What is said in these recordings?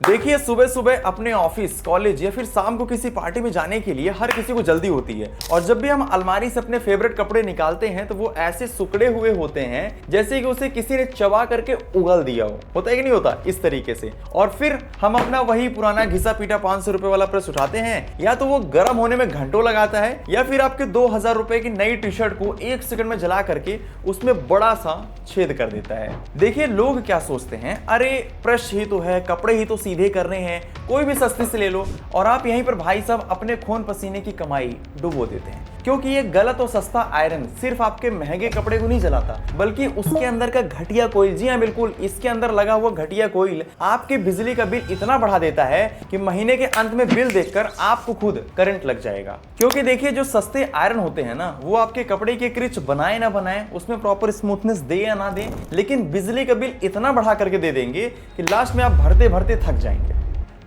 देखिए, सुबह सुबह अपने ऑफिस, कॉलेज या फिर शाम को किसी पार्टी में जाने के लिए हर किसी को जल्दी होती है। और जब भी हम अलमारी से अपने फेवरेट कपड़े निकालते हैं तो वो ऐसे सिकुड़े हुए होते हैं जैसे कि उसे किसी ने चबा करके उगल दिया हो। होता है कि नहीं होता इस तरीके से। और फिर हम अपना वही पुराना घिसा पीटा 500 रुपए वाला प्रेस उठाते हैं, या तो वो गर्म होने में घंटों लगाता है, या फिर आपके 2000 रुपए की नई टी शर्ट को 1 सेकंड में जला करके उसमें बड़ा सा छेद कर देता है। देखिए, लोग क्या सोचते हैं, अरे प्रेस ही तो है, कपड़े ही तो सीधे करने हैं, कोई भी सस्ती से ले लो। और आप यहीं पर भाई साहब अपने खून पसीने की कमाई डुबो देते हैं, क्योंकि ये गलत और सस्ता आयरन सिर्फ आपके महंगे कपड़े को नहीं जलाता, बल्कि उसके अंदर का घटिया कोयल, जी हाँ बिल्कुल, इसके अंदर लगा हुआ घटिया कोयल आपके बिजली का बिल इतना बढ़ा देता है कि महीने के अंत में बिल देखकर आपको खुद करंट लग जाएगा। क्योंकि देखिए, जो सस्ते आयरन होते हैं ना, वो आपके कपड़े के क्रिच बनाए ना बनाए, उसमें प्रॉपर स्मूथनेस दे या ना दे, लेकिन बिजली का बिल इतना बढ़ा करके दे देंगे कि लास्ट में आप भरते भरते थक जाएंगे।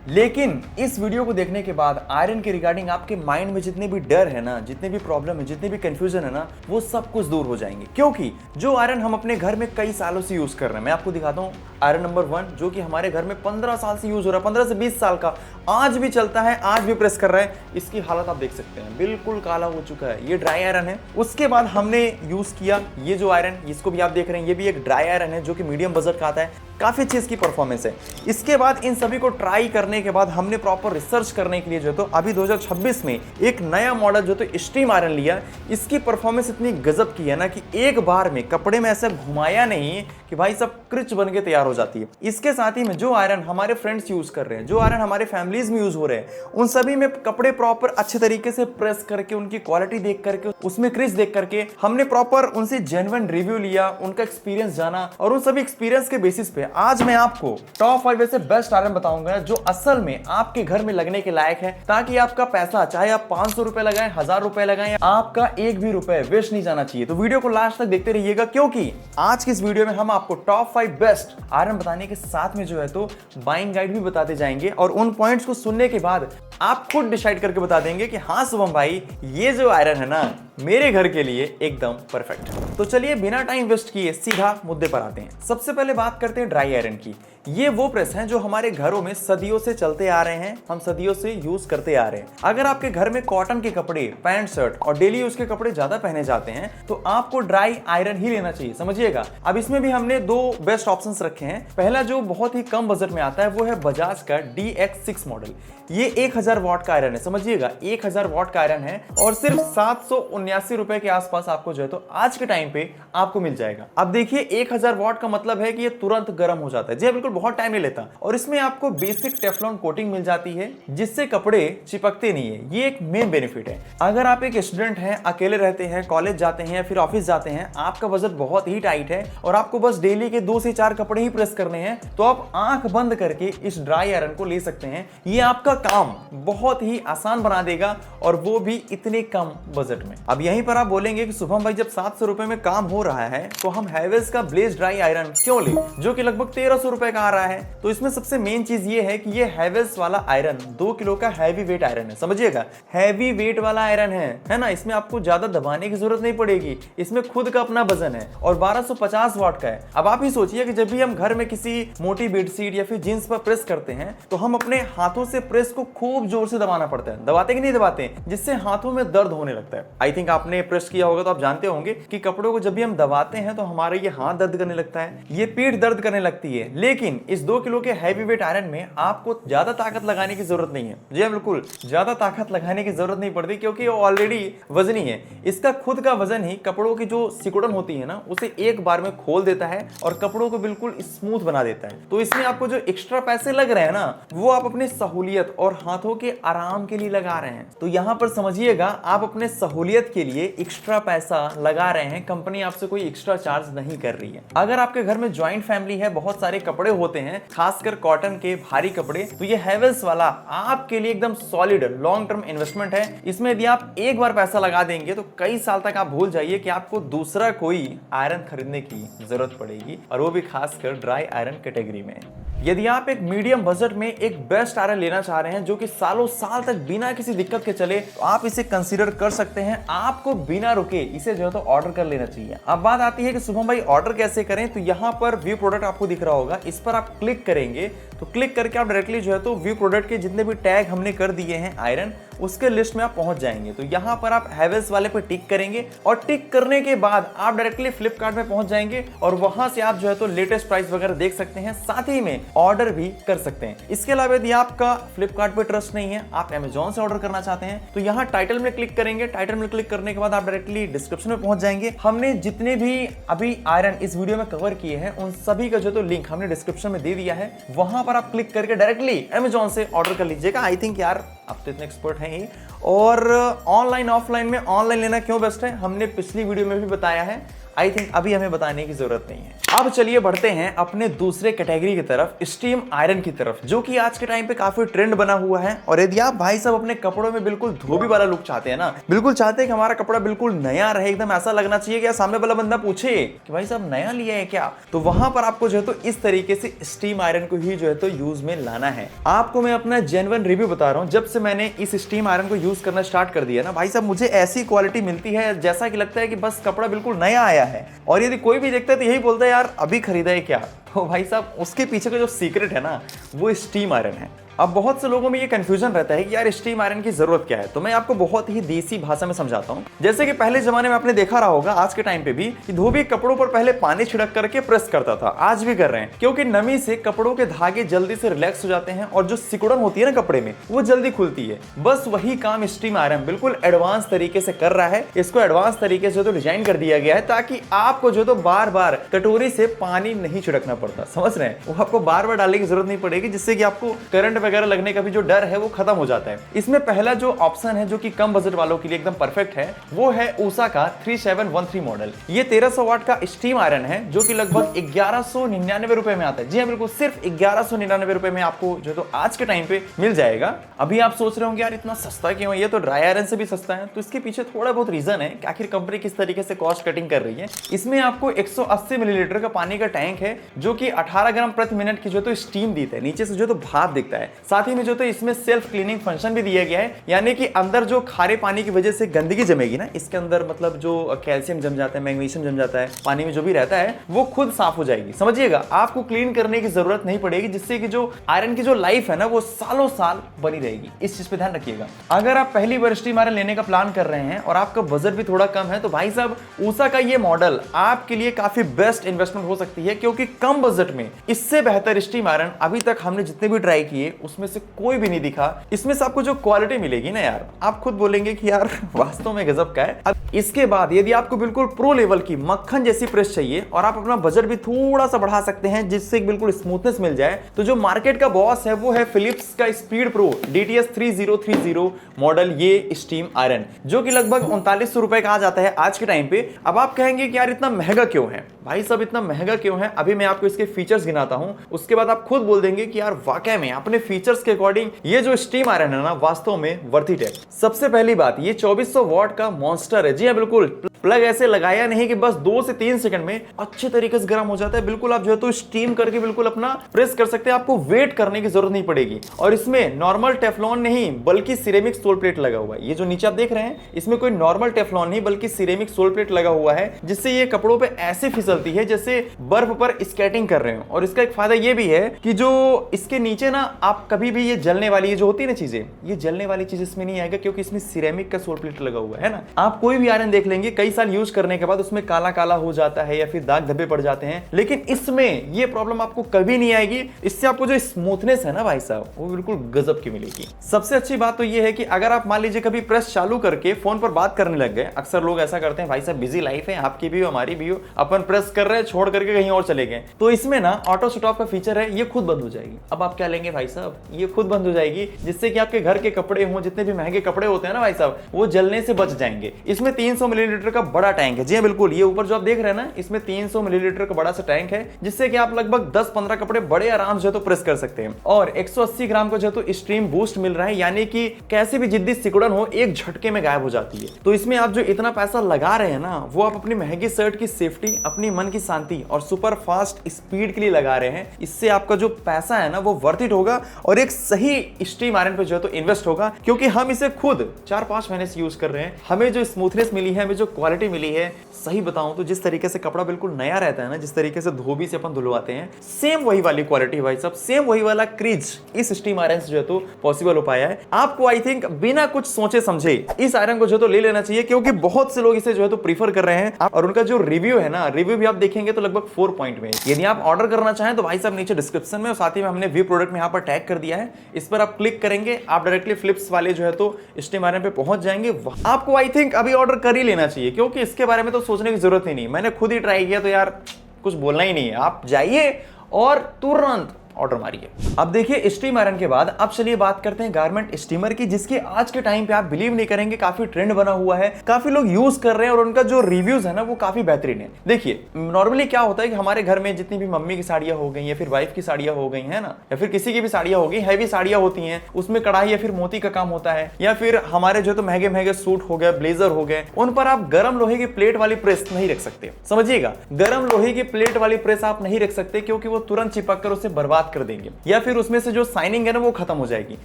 लेकिन इस वीडियो को देखने के बाद आयरन के रिगार्डिंग आपके माइंड में जितने भी डर है ना, जितने भी प्रॉब्लम है, जितने भी कंफ्यूजन है ना, वो सब कुछ दूर हो जाएंगे। क्योंकि जो आयरन हम अपने घर में कई सालों से यूज कर रहे हैं, मैं आपको दिखाता हूँ। आयरन नंबर 1 जो कि हमारे घर में 15 साल से यूज हो रहा है, 15 से 20 साल का, आज भी चलता है, आज भी प्रेस कर रहा है। इसकी हालत आप देख सकते हैं, बिल्कुल काला हो चुका है। ये ड्राई आयरन है। उसके बाद हमने यूज किया ये जो आयरन, इसको भी आप देख रहे हैं, ये भी एक ड्राई आयरन है जो कि मीडियम बजट का आता है, काफी अच्छी इसकी परफॉर्मेंस है। इसके बाद इन सभी को ट्राई करने के बाद हमने प्रॉपर रिसर्च करने के लिए जो तो अभी 2026 में एक नया मॉडल जो तो स्टीम आयरन लिया। इसकी परफॉर्मेंस इतनी गजब की है ना कि एक बार में कपड़े में ऐसा घुमाया नहीं कि भाई सब क्रिच बन के तैयार हो जाती है। इसके साथ ही में जो आयरन हमारे फ्रेंड्स यूज कर रहे हैं, जो आयरन हमारे फैमिलीज में यूज हो रहे हैं, उन सभी में कपड़े प्रॉपर अच्छे तरीके से प्रेस करके, उनकी क्वालिटी देख करके, उसमें क्रिच देख करके हमने प्रॉपर उनसे जेन्युइन रिव्यू लिया, उनका एक्सपीरियंस जाना, और उन सभी एक्सपीरियंस के बेसिस पे आज मैं आपको टॉप 5 ऐसे बेस्ट आयरन बताऊंगा जो असल में आपके घर में लगने के लायक है, ताकि आपका पैसा, चाहे आप 500 रुपए लगाएं, 1000 रुपए लगाएं, आपका एक भी रुपए वेस्ट नहीं जाना चाहिए। तो वीडियो को लास्ट तक देखते रहिएगा, क्योंकि आज की इस वीडियो में हम आपको टॉप 5 बेस्ट आयरन बताने के साथ में जो है तो बाइंग गाइड भी बताते जाएंगे, और उन पॉइंट्स को सुनने के बाद आप खुद डिसाइड करके बता देंगे कि हाँ शुभम भाई, ये जो आयरन है ना, मेरे घर के लिए एकदम परफेक्ट है। तो चलिए बिना टाइम वेस्ट किए सीधा मुद्दे पर आते हैं। सबसे पहले बात करते हैं ड्राई आयरन की। ये वो प्रेस हैं जो हमारे घरों में सदियों से चलते आ रहे हैं, हम सदियों से यूज करते आ रहे हैं। अगर आपके घर में कॉटन के कपड़े, पैंट शर्ट और डेली यूज के कपड़े ज्यादा पहने जाते हैं तो आपको ड्राई आयरन ही लेना चाहिए, समझिएगा। अब इसमें भी हमने 2 बेस्ट ऑप्शंस रखे हैं। पहला जो बहुत ही कम बजट में आता है वो है बजाज का DX6 मॉडल। ये 1000 वॉट का आयरन है, समझिएगा, 1000 वॉट का आयरन है, और सिर्फ 779 रुपए के आसपास आपको जो है तो आज के टाइम पे आपको मिल जाएगा। अब देखिए, 1000 वॉट का मतलब है कि ये तुरंत गर्म हो जाता है। जी बिल्कुल, बहुत टाइम नहीं लेता, और इसमें आपको बेसिक टेफ्लॉन कोटिंग मिल जाती है जिससे कपड़े चिपकते नहीं है। ये एक मेन बेनिफिट है। अगर आप एक स्टूडेंट हैं, अकेले रहते हैं, कॉलेज जाते हैं या फिर ऑफिस जाते हैं, आपका बजट बहुत ही टाइट है और आपको बस डेली के 2 से 4 कपड़े ही प्रेस करने हैं, तो आप आंख बंद करके इस ड्राई आयरन को ले सकते हैं। ये आपका काम बहुत ही आसान बना देगा, और वो भी इतने कम बजट में। अब यहीं पर आप बोलेंगे कि शुभम भाई, जब 700 रुपए में काम हो रहा है तो हम हैवेल्स का ब्लेज ड्राई आयरन क्यों ले, जो कि लगभग 1300 रुपए का आ रहा है। तो इसमें सबसे मेन चीज ये है कि ये हैवेल्स वाला आयरन 2 किलो का हैवी वेट आयरन है, समझिएगा, हैवी वेट वाला आयरन है ना। इसमें आपको ज्यादा दबाने की जरूरत नहीं पड़ेगी, इसमें खुद का अपना वजन है, और 1250 वाट का है। अब आप ही सोचिए कि जब भी हम घर में किसी मोटी बेडशीट या फिर जींस पर प्रेस करते हैं तो हम अपने हाथों से प्रेस को खूब जोर से दबाना पड़ता है, दबाते कि नहीं दबाते, जिससे हाथों में दर्द होने लगता है। आई थिंक आपने प्रेस किया होगा तो आप जानते होंगे कि कपड़ों को जब भी हम दबाते हैं तो हमारे ये हाथ दर्द करने लगता है, ये पीठ दर्द करने लगती है। लेकिन इस 2 किलो के हैवी वेट आयरन में आपको ज्यादा ताकत लगाने की जरूरत नहीं है। जी बिल्कुल, ज्यादा ताकत लगाने की जरूरत नहीं पड़ती, क्योंकि वो ऑलरेडी वजनी है। इसका खुद का वजन ही कपड़ों की जो सिकुड़न होती है ना, उसे एक बार में खोल देता है और कपड़ों को बिल्कुल स्मूथ बना देता है। तो इसमें आपको जो एक्स्ट्रा पैसे लग रहे हैं ना, वो आप अपनी सहूलियत और हाथों के आराम के लिए लगा रहे हैं। तो यहाँ पर समझिएगा, आप अपने सहूलियत के लिए एक्स्ट्रा पैसा लगा रहे हैं, कंपनी आपसे कोई एक्स्ट्रा चार्ज नहीं कर रही है। अगर आपके घर में ज्वाइंट फैमिली है, बहुत सारे कपड़े होते हैं, खासकर कॉटन के भारी कपड़े, तो ये हैवेल्स वाला आपके लिए एकदम सॉलिड लॉन्ग टर्म इन्वेस्टमेंट है। इसमें यदि आप एक बार पैसा लगा देंगे तो कई साल तक आप भूल जाइए कि आपको दूसरा कोई आयरन खरीदने की जरूरत पड़ेगी, और वो भी खासकर ड्राई आयरन कैटेगरी में। यदि आप एक मीडियम बजट में एक बेस्ट आयरन लेना चाह रहे हैं जो कि सालों साल तक बिना किसी दिक्कत के चले, तो आप इसे कंसीडर कर सकते हैं। आपको बिना रुके इसे जो है तो ऑर्डर कर लेना चाहिए। अब बात आती है कि शुभम भाई ऑर्डर कैसे करें, तो यहाँ पर व्यू प्रोडक्ट आपको दिख रहा होगा, इस पर आप क्लिक करेंगे तो क्लिक करके आप डायरेक्टली जो है तो व्यू प्रोडक्ट के जितने भी टैग हमने कर दिए हैं आयरन, उसके लिस्ट में आप पहुंच जाएंगे। तो यहाँ पर आप हैवेल्स वाले पर टिक करेंगे और टिक करने के बाद आप डायरेक्टली फ्लिपकार्ट में पहुंच जाएंगे और वहां से आप जो है तो लेटेस्ट प्राइस वगैरह देख सकते हैं, साथ ही में ऑर्डर भी कर सकते हैं। इसके अलावा यदि आपका फ्लिपकार्ट पे ट्रस्ट नहीं है, आप अमेजॉन से ऑर्डर करना चाहते हैं, तो यहाँ टाइटल में क्लिक करेंगे। टाइटल में क्लिक करने के बाद आप डायरेक्टली डिस्क्रिप्शन में पहुंच जाएंगे। हमने जितने भी अभी आयरन इस वीडियो में कवर किए हैं उन सभी का जो तो लिंक हमने डिस्क्रिप्शन में दे दिया है, वहां पर आप क्लिक करके डायरेक्टली अमेजॉन से ऑर्डर कर लीजिएगा। आई थिंक यार आप तो इतने एक्सपर्ट हैं ही, और ऑनलाइन ऑफलाइन में ऑनलाइन लेना क्यों बेस्ट है हमने पिछली वीडियो में भी बताया है। आई थिंक अभी हमें बताने की जरूरत नहीं है। अब चलिए बढ़ते हैं अपने दूसरे कैटेगरी की तरफ, स्टीम आयरन की तरफ, जो कि आज के टाइम पे काफी ट्रेंड बना हुआ है। और यदि आप भाई साहब अपने कपड़ों में बिल्कुल धोबी वाला लुक चाहते हैं ना, बिल्कुल चाहते हैं कि हमारा कपड़ा बिल्कुल नया रहे, एकदम ऐसा लगना चाहिए कि सामने वाला बंदा पूछे कि भाई साहब नया लिया है क्या, तो वहां पर आपको जो है तो इस तरीके से स्टीम आयरन को ही जो है तो यूज में लाना है। आपको मैं अपना जेन्युइन रिव्यू बता रहा हूँ, जब से मैंने इस स्टीम आयरन को यूज करना स्टार्ट कर दिया ना भाई साहब, मुझे ऐसी क्वालिटी मिलती है जैसा कि लगता है कि बस कपड़ा बिल्कुल नया आया है। और यदि कोई भी देखता है तो यही बोलता है यार अभी खरीदा है क्या, तो भाई साहब उसके पीछे का जो सीक्रेट है ना वो स्टीम आयरन है। अब बहुत से लोगों में ये कंफ्यूजन रहता है कि यार स्टीम आयरन की जरूरत क्या है, तो मैं आपको बहुत ही देसी भाषा में समझाता हूँ। जैसे कि पहले जमाने में आपने देखा रहा होगा, आज के टाइम पे भी, कि धोबी कपड़ों पर पहले पानी छिड़क करके प्रेस करता था, आज भी कर रहे हैं, क्योंकि नमी से कपड़ों के धागे जल्दी से रिलैक्स हो जाते हैं और जो सिकुड़न होती है ना कपड़े में वो जल्दी खुलती है। बस वही काम स्टीम आयरन बिल्कुल एडवांस तरीके से कर रहा है। इसको एडवांस तरीके से तो डिजाइन कर दिया गया है ताकि आपको जो तो बार बार कटोरी से पानी नहीं छिड़कना पड़ता, समझ रहे हैं, वो आपको बार बार डालने की जरूरत नहीं पड़ेगी, जिससे कि आपको करंट वगैरह लगने का भी जो डर है वो खत्म हो जाता है। इसमें पहला जो ऑप्शन है जो कि कम बजट वालों के लिए एकदम परफेक्ट है, वो है ऊषा का 3713 मॉडल। ये 1300 वाट का स्टीम आयरन है जो कि लगभग 1199 रुपए में आता है। जी हाँ बिल्कुल, सिर्फ 1199 रुपए में आपको जो तो आज के टाइम पे मिल जाएगा। अभी आप सोच रहे होंगे यार इतना सस्ता क्यों है, ये तो ड्राई आयरन से भी सस्ता है। तो इसके पीछे थोड़ा बहुत रीजन है कि आखिर कंपनी किस तरीके से कॉस्ट कटिंग कर रही है। इसमें आपको 180 मिलीलीटर का पानी का टैंक है जो कि 18 ग्राम प्रति मिनट की जो तो स्टीम देता है, नीचे से जो तो भाप दिखता है। साथ ही में जो तो इसमें सेल्फ क्लीनिंग फंक्शन भी दिया गया है, यानी कि अंदर जो खारे पानी की वजह से गंदगी जमेगी ना, इसके अंदर मतलब जो कैल्शियम जम जाता है, मैग्नीशियम जम जाता है, पानी में जो भी रहता है वो खुद साफ हो जाएगी। समझिएगा, आपको क्लीन करने की जरूरत नहीं पड़ेगी, जिससे कि जो आयरन की जो लाइफ है ना वो सालों साल बनी रहेगी। इस चीज पे ध्यान रखिएगा। अगर आप पहली बार स्टीम आयरन लेने का प्लान कर रहे हैं और आपका बजट भी थोड़ा कम है, तो भाई साहब ऊषा का ये मॉडल आपके लिए काफी बेस्ट इन्वेस्टमेंट हो सकती है, क्योंकि कम बजट में इससे बेहतर स्टीम आयरन अभी तक हमने जितने भी ट्राई किए उसमें से कोई भी नहीं दिखा। इसमें से आपको जो क्वालिटी मिलेगी ना यार, आप खुद बोलेंगे कि यार वास्तव में गजब का है। अब इसके बाद यदि आपको बिल्कुल प्रो लेवल की मक्खन जैसी प्रेस चाहिए और आप अपना बजट भी थोड़ा सा बढ़ा सकते हैं जिससे बिल्कुल स्मूथनेस मिल जाए, तो जो मार्केट का बॉस है वो है फिलिप्स का स्पीड प्रो DTS 3030 मॉडल, ये स्टीम आयरन, जो कि लगभग 3900 रुपए का आ जाता है आज के टाइम पे। अब आप कहेंगे कि यार इतना महंगा क्यों है भाई साहब, इतना महंगा क्यों है? अभी मैं आपको इसके फीचर्स गिनाता हूं, उसके बाद आप खुद बोल देंगे कि यार वाकई में अपने फीचर्स के अकॉर्डिंग ये जो स्टीम आयरन है ना वास्तव में वर्थ इट है। सबसे पहली बात, ये 2400 वॉट का मॉन्स्टर है। जी हाँ बिल्कुल, प्लग ऐसे लगाया नहीं कि बस 2 से 3 सेकंड में अच्छे तरीके से गर्म हो जाता है। बिल्कुल आप जो है तो स्टीम करके बिल्कुल अपना प्रेस कर सकते हैं, आपको वेट करने की जरूरत नहीं पड़ेगी। और इसमें नॉर्मल टेफ्लॉन नहीं बल्कि सिरेमिक सोल प्लेट लगा हुआ है। ये जो नीचे आप देख रहे हैं इसमें कोई नॉर्मल टेफ्लॉन नहीं बल्कि सिरेमिक सोल प्लेट लगा हुआ है, जिससे ये कपड़ों पे ऐसे फिसलती है जैसे बर्फ पर स्केटिंग कर रहे हो। और इसका एक फायदा ये भी है कि जो इसके नीचे ना आप कभी भी ये जलने वाली जो होती है ना चीजें, ये जलने वाली चीज इसमें नहीं आएगा, क्योंकि इसमें सिरेमिक का सोल प्लेट लगा हुआ है ना। आप कोई भी आयरन देख लेंगे कई साल यूज करने के बाद उसमें काला काला हो जाता है या फिर दाग धब्बे पड़ जाते हैं, लेकिन इसमें ये प्रॉब्लम आपको कभी नहीं आएगी। इससे आपको जो स्मूथनेस है ना भाई साहब वो बिल्कुल गजब की मिलेगी। सबसे अच्छी बात तो ये है कि अगर आप मान लीजिए कभी प्रेस चालू करके फोन पर बात करने लग गए, अक्सर लोग ऐसा करते हैं, भाई साहब बिजी लाइफ है, आपकी भी हो हमारी भी हो, अपन प्रेस कर रहे हैं छोड़ करके कहीं और चले गए, तो इसमें ना ऑटो शट ऑफ का फीचर है, ये खुद बंद हो जाएगी। अब आप क्या लेंगे भाई साहब, ये खुद बंद हो जाएगी, जिससे कि आपके घर के कपड़े हो, जितने भी महंगे कपड़े होते हैं ना भाई साहब, वो जलने से बच जाएंगे। इसमें 300 मिलीलीटर का बड़ा टैंक है। जी हाँ बिल्कुल, ये ऊपर जो आप देख रहे हैं ना, इसमें 300 मिलीलीटर का बड़ा सा टैंक है, जिससे कि आप लगभग 10-15 कपड़े बड़े आराम से तो प्रेस कर सकते हैं। और 180 ग्राम का जो तो स्ट्रीम बूस्ट मिल रहा है, यानी कि कैसे भी जिद्दी सिकुड़न हो एक झटके में गायब हो जाती है। तो इसमें आप जो इतना पैसा लगा रहे हैं ना, वो आप अपनी महंगी शर्ट की सेफ्टी, अपनी मन की शांति और सुपर फास्ट स्पीड के लिए लगा रहे हैं। इससे आपका जो पैसा है ना वो वर्थ इट होगा और एक सही स्टीम आयरन पे जो है तो इन्वेस्ट होगा, क्योंकि हम इसे खुद 4-5 महीने से यूज कर रहे हैं। हमें जो स्मूथनेस मिली है, हमें जो क्वालिटी मिली है, सही बताऊं तो जिस तरीके से कपड़ा बिल्कुल नया रहता है ना, जिस तरीके से धोबी से अपन धुलवाते हैं, सेम वही वाली क्वालिटी भाई साहब, सेम वही वाला क्रीज इस स्टीम आयरन से जो है तो पॉसिबल हो पाया है। आपको आई थिंक बिना कुछ सोचे समझे इस आयरन को जो तो ले लेना चाहिए, क्योंकि बहुत से लोग इसे जो है तो प्रीफर कर रहे हैं। और उनका जो रिव्यू है ना, रिव्यू भी आप देखेंगे तो लगभग 4 पॉइंट में। यदि आप ऑर्डर करना चाहें तो भाई साहब नीचे डिस्क्रिप्शन में और साथ ही में हमने व्यू प्रोडक्ट में यहाँ पर टैग कर दिया है, इस पर आप क्लिक करेंगे, आप डायरेक्टली फ्लिप्स वाले जो है तो स्टीम आयरन पे पहुंच जाएंगे। आपको आई थिंक अभी ऑर्डर कर ही लेना चाहिए, क्योंकि इसके बारे में तो सोचने की जरूरत ही नहीं। मैंने खुद ही ट्राई किया तो यार कुछ बोलना ही नहीं है। आप जाइए और तुरंत ऑर्डर मारिए। अब देखिए स्टीम आयरन के बाद अब चलिए बात करते हैं गारमेंट स्टीमर की, जिसकी आज के टाइम पे आप बिलीव नहीं करेंगे काफी ट्रेंड बना हुआ है, काफी लोग यूज कर रहे हैं और उनका जो रिव्यूज है ना वो काफी बेहतरीन है। देखिए नॉर्मली क्या होता है कि हमारे घर में जितनी भी मम्मी की साड़ियां हो गई या फिर वाइफ की साड़ियां हो गई है ना, या फिर किसी की भी साड़ियां हो गई, हैवी साड़ियां होती हैं, उसमें कढ़ाई या फिर मोती का काम होता है, या फिर हमारे जो तो महंगे महंगे सूट हो गए, ब्लेजर हो गए, उन पर आप गर्म लोहे की प्लेट वाली प्रेस नहीं रख सकते। समझिएगा, गर्म लोहे की प्लेट वाली प्रेस आप नहीं रख सकते, क्योंकि वो तुरंत चिपक कर उसे बर्बाद कर देंगे, या फिर उसमें से जो साइनिंग है ना वो खत्म हो जाएगी।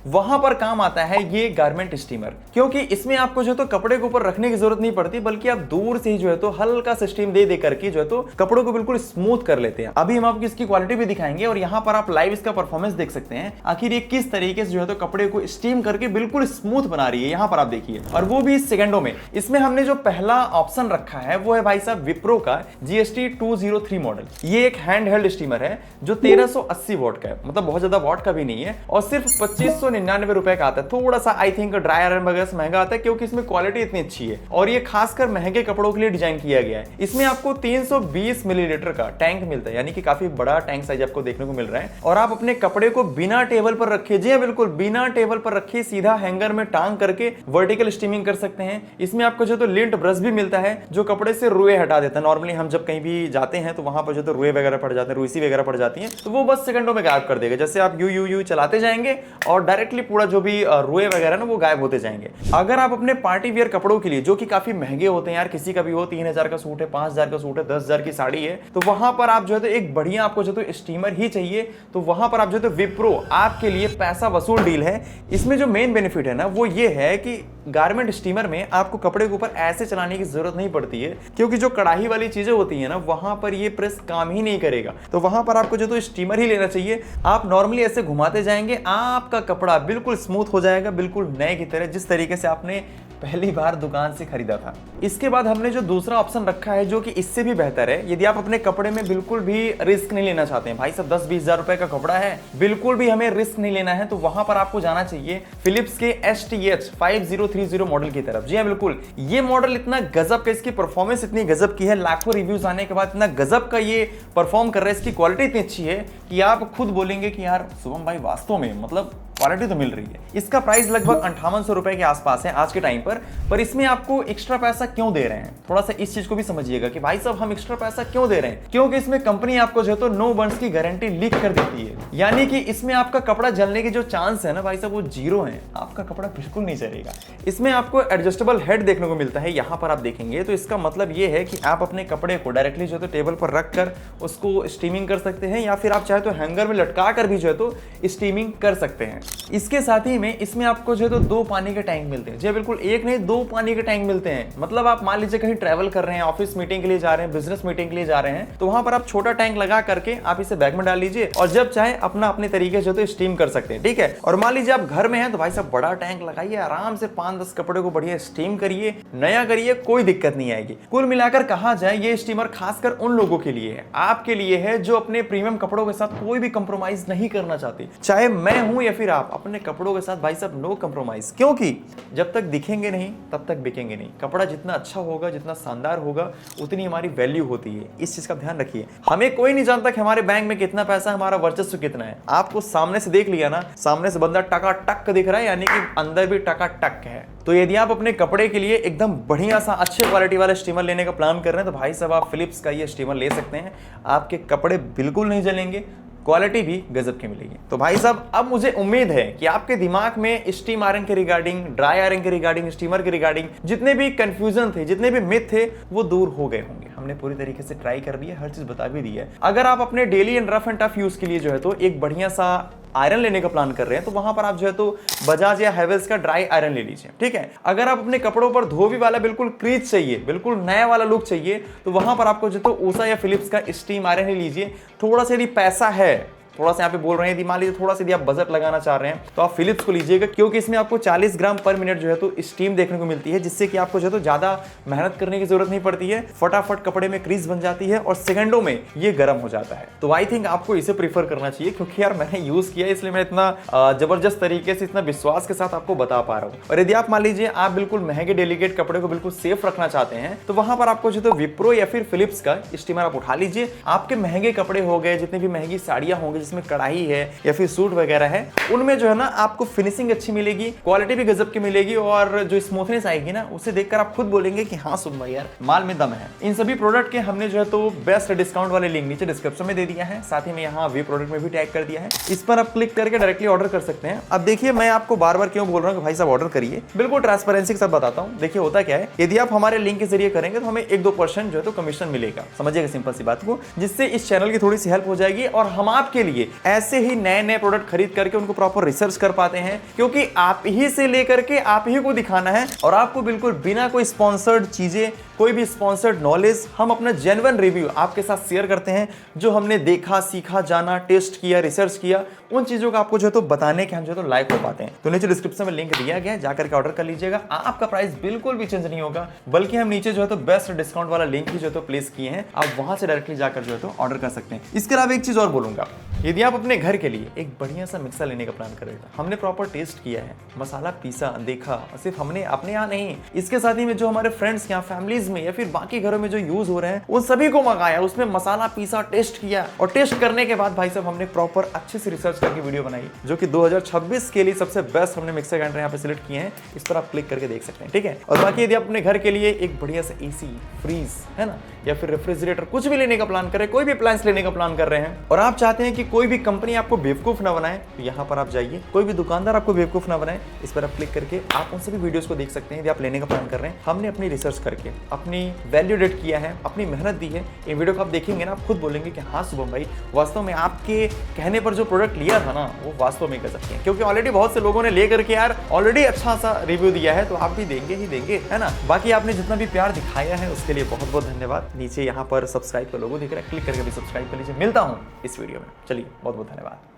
वहां पर काम आता है ये गारमेंट स्टीमर, क्योंकि इसमें आपको जो तो कपड़े के ऊपर रखने की जरूरत नहीं पड़ती, बल्कि आप दूर से ही जो है तो हल्का सा स्टीम दे करके जो है तो कपड़ों को बिल्कुल स्मूथ कर लेते हैं। अभी हम आपको इसकी क्वालिटी भी दिखाएंगे और यहाँ पर आप लाइव इसका परफॉर्मेंस देख सकते हैं, आखिर ये किस तरीके से जो है तो कपड़े को स्टीम करके बिल्कुल स्मूथ बना रही है। यहाँ पर आप देखिए, और वो भी सेकंडों में। इसमें हमने जो पहला ऑप्शन रखा है वो है भाई साहब विप्रो का GST 203 मॉडल। ये एक हैंड हेल्ड स्टीमर है जो 1380 वॉट का है, मतलब बहुत ज्यादा वॉट का भी नहीं है, और सिर्फ 2599 रुपए का आता है। थोड़ा सा आई थिंक ड्राई आयरन वगैरह से महंगा आता है, क्योंकि इसमें क्वालिटी इतनी अच्छी है और ये खासकर महंगे कपड़ों के लिए डिजाइन किया गया है। इसमें आपको 320 मिलीलीटर का टैंक मिलता है, यानी कि काफी बड़ा टैंक साइज आपको देखने को मिल रहा है। और आप अपने कपड़े को बिना टेबल पर रखे, जी बिल्कुल बिना टेबल पर रखे, सीधा हैंगर में टांग करके वर्टिकल स्टीमिंग कर सकते हैं। इसमें आपको जो तो लिंट ब्रश भी मिलता है, जो कपड़े से रुए हटा देता है। नॉर्मली हम जब कहीं भी जाते हैं तो वहां पर जो तो रुए वगैरह पड़ जाते हैं, रुईसी वगैरह पड़ जाती है, तो वो बस सेकंडों में गायब कर देगा। जैसे आप यू चलाते जाएंगे और डायरेक्टली पूरा जो भी रुए वगैरह ना वो गायब होते जाएंगे। अगर आप अपने पार्टी वियर कपड़ों के लिए, जो कि काफी महंगे होते हैं यार, किसी का भी हो 3000 का सूट है, 5000 का सूट है, 10,000 की साड़ी है, तो वहां पर आप जो है तो एक बढ़िया आपको जो तो स्टीमर ही चाहिए, तो वहां पर आप जो तो विप्रो आपके लिए पैसा वसूल डील है। इसमें जो मेन बेनिफिट है ना वो ये है कि गारमेंट स्टीमर में आपको कपड़े के ऊपर ऐसे चलाने की जरूरत नहीं पड़ती है, क्योंकि जो कढ़ाई वाली चीजें होती है ना वहां पर ये प्रेस काम ही नहीं करेगा। तो वहां पर आपको जो तो स्टीमर ही लेना चाहिए। आप नॉर्मली ऐसे घुमाते जाएंगे, आपका कपड़ा बिल्कुल स्मूथ हो जाएगा, बिल्कुल नए की तरह, जिस तरीके से आपने पहली बार दुकान से खरीदा था। इसके बाद हमने जो दूसरा ऑप्शन रखा है, जो कि इससे भी बेहतर है, यदि आप अपने कपड़े में बिल्कुल भी रिस्क नहीं लेना चाहते हैं, भाई साहब 10-20 हजार रुपए का कपड़ा है, बिल्कुल भी हमें रिस्क नहीं लेना है, तो वहां पर आपको जाना चाहिए फिलिप्स के STH 5030 मॉडल की तरफ। जी हाँ बिल्कुल, ये मॉडल इतना गजब का, इसकी परफॉर्मेंस इतनी गजब की है, लाखों रिव्यूज आने के बाद इतना गजब का ये परफॉर्म कर रहा है, इसकी क्वालिटी इतनी अच्छी है कि आप खुद बोलेंगे कि यार शुभम भाई वास्तव में मतलब क्वालिटी तो मिल रही है। इसका प्राइस लगभग 5800 रुपए के आसपास है आज के टाइम पर इसमें आपको एक्स्ट्रा पैसा क्यों दे रहे हैं, थोड़ा सा इस चीज को भी समझिएगा कि भाई साहब हम एक्स्ट्रा पैसा क्यों दे रहे हैं। क्योंकि इसमें कंपनी आपको जो तो नो बर्न्स की गारंटी लिख कर देती है, यानी कि इसमें आपका कपड़ा जलने के जो चांस है ना भाई साहब वो 0 है, आपका कपड़ा बिल्कुल नहीं जलेगा। इसमें आपको एडजस्टेबल हेड देखने को मिलता है, यहाँ पर आप देखेंगे तो इसका मतलब ये है कि आप अपने कपड़े को डायरेक्टली जो तो टेबल पर रख कर उसको स्टीमिंग कर सकते हैं, या फिर आप चाहे तो हैंगर में लटका कर भी जो है तो स्टीमिंग कर सकते हैं। इसके साथ ही में इसमें आपको जो है तो 2 पानी के टैंक मिलते हैं। जी बिल्कुल, एक नहीं 2 पानी के टैंक मिलते हैं। मतलब आप मान लीजिए कहीं ट्रैवल कर रहे हैं, ऑफिस मीटिंग के लिए जा रहे हैं, बिजनेस मीटिंग के लिए जा रहे हैं, तो वहां पर आप छोटा टैंक लगा करके आप इसे बैग में डाल लीजिए और जब चाहे अपना अपने तरीके से तो स्टीम कर सकते हैं। ठीक है, और मान लीजिए आप घर में हैं तो भाई साहब बड़ा टैंक लगाइए, आराम से 5-10 कपड़े को बढ़िया स्टीम करिए, नया करिए, कोई दिक्कत नहीं आएगी। कुल मिलाकर कहा जाए ये स्टीमर खासकर उन लोगों के लिए है, आपके लिए है, जो अपने प्रीमियम कपड़ों के साथ कोई भी कंप्रोमाइज नहीं करना चाहते। चाहे मैं हूं या फिर आप आप अपने कपड़ों के साथ भाई साहब नो कंप्रोमाइज, क्योंकि जब तक दिखेंगे नहीं तब तक बिकेंगे नहीं। कपड़ा जितना अच्छा होगा, जितना शानदार होगा, उतनी हमारी वैल्यू होती है। इस चीज का ध्यान रखिए। हमें कोई नहीं जानता कि हमारे बैंक में कितना पैसा, हमारा वर्चस्व कितना है। आपको सामने से देख लिया ना, सामने से बंदा टकाटक दिख रहा है, यानी कि अंदर भी टकाटक है। तो यदि आप अपने कपड़े के लिए एकदम बढ़िया सा अच्छे क्वालिटी वाला स्टीमर लेने का प्लान कर रहे हैं तो भाई साहब आप फिलिप्स का ये स्टीमर ले सकते हैं। आपके कपड़े बिल्कुल नहीं जलेंगे, क्वालिटी भी गजब की मिलेगी। तो भाई साहब अब मुझे उम्मीद है कि आपके दिमाग में स्टीम आयरन के रिगार्डिंग, ड्राई आयरन के रिगार्डिंग, स्टीमर के रिगार्डिंग जितने भी कंफ्यूजन थे, जितने भी मिथ थे, वो दूर हो गए होंगे। हमने पूरी तरीके से ट्राई कर दिया, हर चीज बता भी दी है। अगर आप अपने daily and rough and tough use के लिए जो है तो एक बढ़िया सा आयरन लेने का प्लान कर रहे हैं तो वहां पर आप जो है तो बजाज या हैवेल्स का ड्राई आयरन ले लीजिए, ठीक है। अगर आप अपने कपड़ों पर धोबी वाला बिल्कुल क्रीज चाहिए, बिल्कुल नया वाला लुक चाहिए, तो वहां पर आपको जो तो ऊषा या फिलिप्स का स्टीम आयरन ही लीजिए। थोड़ा सा यदि पैसा है, थोड़ा सा यहाँ पे बोल रहे हैं, यदि मान लीजिए थोड़ा सा यदि आप बजट लगाना चाह रहे हैं तो आप फिलिप्स को लीजिएगा, क्योंकि इसमें आपको 40 ग्राम पर मिनट जो है तो स्टीम देखने को मिलती है, जिससे कि आपको जो है तो ज्यादा मेहनत करने की जरूरत नहीं पड़ती है। फटाफट कपड़े में क्रीज बन जाती है और सेकंडों में ये गर्म हो जाता है। तो आई थिंक आपको इसे प्रीफर करना चाहिए, क्योंकि यार मैंने यूज किया इसलिए मैं इतना जबरदस्त तरीके से, इतना विश्वास के साथ आपको बता पा रहा हूँ। और यदि आप मान लीजिए आप बिल्कुल महंगे डेलीकेट कपड़े को बिल्कुल सेफ रखना चाहते हैं तो वहां पर आपको जो तो विप्रो या फिर फिलिप्स का स्टीमर आप उठा लीजिए। आपके महंगे कपड़े हो गए, जितनी भी महंगी साड़ियां होंगी जिसमें कढ़ाई है या फिर सूट वगैरह है, उनमें जो है ना आपको फिनिशिंग अच्छी मिलेगी, क्वालिटी भी गजब की मिलेगी, और जो स्मूथनेस आएगी ना उसे देखकर आप खुद बोलेंगे कि हाँ सुन भाई यार माल में दम है। इन सभी प्रोडक्ट के हमने जो है तो बेस्ट डिस्काउंट वाले लिंक नीचे डिस्क्रिप्शन में दे दिया है, साथ ही में यहाँ वी प्रोडक्ट में भी टैग कर दिया है। इस पर आप क्लिक करके डायरेक्टली ऑर्डर कर सकते हैं। अब देखिए मैं आपको बार बार क्यों बोल रहा हूँ कि भाई साहब ऑर्डर करिए, बिल्कुल ट्रांसपेरेंसी के साथ बताता हूँ। देखिए होता क्या है, यदि आप हमारे लिंक के जरिए करेंगे तो हमें 1-2% जो है तो कमीशन मिलेगा, समझिएगा सिंपल सी बात को, जिससे इस चैनल की थोड़ी सी हेल्प हो जाएगी और हम आपके लिए ऐसे ही नए प्रोडक्ट खरीद करके उनको प्रॉपर रिसर्च कर पाते हैं, क्योंकि आप ही से लेकर के आप ही को दिखाना है और आपको बिल्कुल बिना कोई स्पॉन्सर्ड चीजें, कोई भी स्पॉन्सर्ड नॉलेज, हम अपना जेन्युइन रिव्यू आपके साथ शेयर करते हैं। जो हमने देखा, सीखा, जाना, टेस्ट किया, रिसर्च किया, उन चीजों का आपको जो है तो बताने के हम जो है तो लाइक हो पाते हैं। तो नीचे डिस्क्रिप्शन में लिंक दिया गया है, जाकर के ऑर्डर कर लीजिएगा। आपका प्राइस बिल्कुल भी चेंज नहीं होगा, बल्कि हम नीचे जो है तो बेस्ट डिस्काउंट वाला लिंक ही जो है तो प्लेस किए हैं, आप वहां से डायरेक्टली जाकर जो है तो ऑर्डर कर सकते हैं। इसके अलावा एक चीज और बोलूंगा, यदि आप अपने घर के लिए एक बढ़िया सा मिक्सर लेने का प्लान कर रहे थे, हमने प्रॉपर टेस्ट किया है, मसाला पीसा, देखा, सिर्फ हमने अपने यहाँ नहीं, इसके साथ ही में जो हमारे फ्रेंड्स के यहाँ, फैमिलीज में या फिर बाकी घरों में जो यूज हो रहे हैं उन सभी को मंगाया, उसमें मसाला पीसा, टेस्ट किया, और टेस्ट करने के बाद भाई साहब हमने प्रॉपर अच्छे से रिसर्च करके वीडियो बनाई, जो कि 2026 के लिए सबसे बेस्ट हमने मिक्सर ग्राइंडर यहाँ पे सिलेक्ट किए हैं। इस पर आप क्लिक करके देख सकते हैं, ठीक है। और बाकी यदि आप अपने घर के लिए एक बढ़िया सा एसी, फ्रीज है ना, या फिर रेफ्रिजरेटर कुछ भी लेने का प्लान करें, कोई भी अप्लायंस लेने का प्लान कर रहे हैं और आप चाहते हैं कि कोई भी कंपनी आपको बेवकूफ ना बनाए, तो यहाँ पर आप जाइए, कोई भी दुकानदार आपको बेवकूफ ना बनाए, इस पर आप क्लिक करके आप उन सभी वीडियोस को देख सकते हैं। यदि आप लेने का प्लान कर रहे हैं, हमने अपनी रिसर्च करके अपनी वैल्यू एड किया है, अपनी मेहनत दी है। ये वीडियो को आप देखेंगे ना, आप खुद बोलेंगे कि हाँ शुभम भाई वास्तव में आपके कहने पर जो प्रोडक्ट लिया था ना वो वास्तव में कर सकते हैं, क्योंकि ऑलरेडी बहुत से लोगों ने लेकर के यार ऑलरेडी अच्छा सा रिव्यू दिया है, तो आप भी देंगे ही देंगे, है ना। बाकी आपने जितना भी प्यार दिखाया है उसके लिए बहुत बहुत धन्यवाद। नीचे यहाँ पर सब्सक्राइब का लोगो दिख रहा है, क्लिक करके भी सब्सक्राइब कर लीजिए। मिलता हूँ इस वीडियो में, चलिए बहुत बहुत धन्यवाद।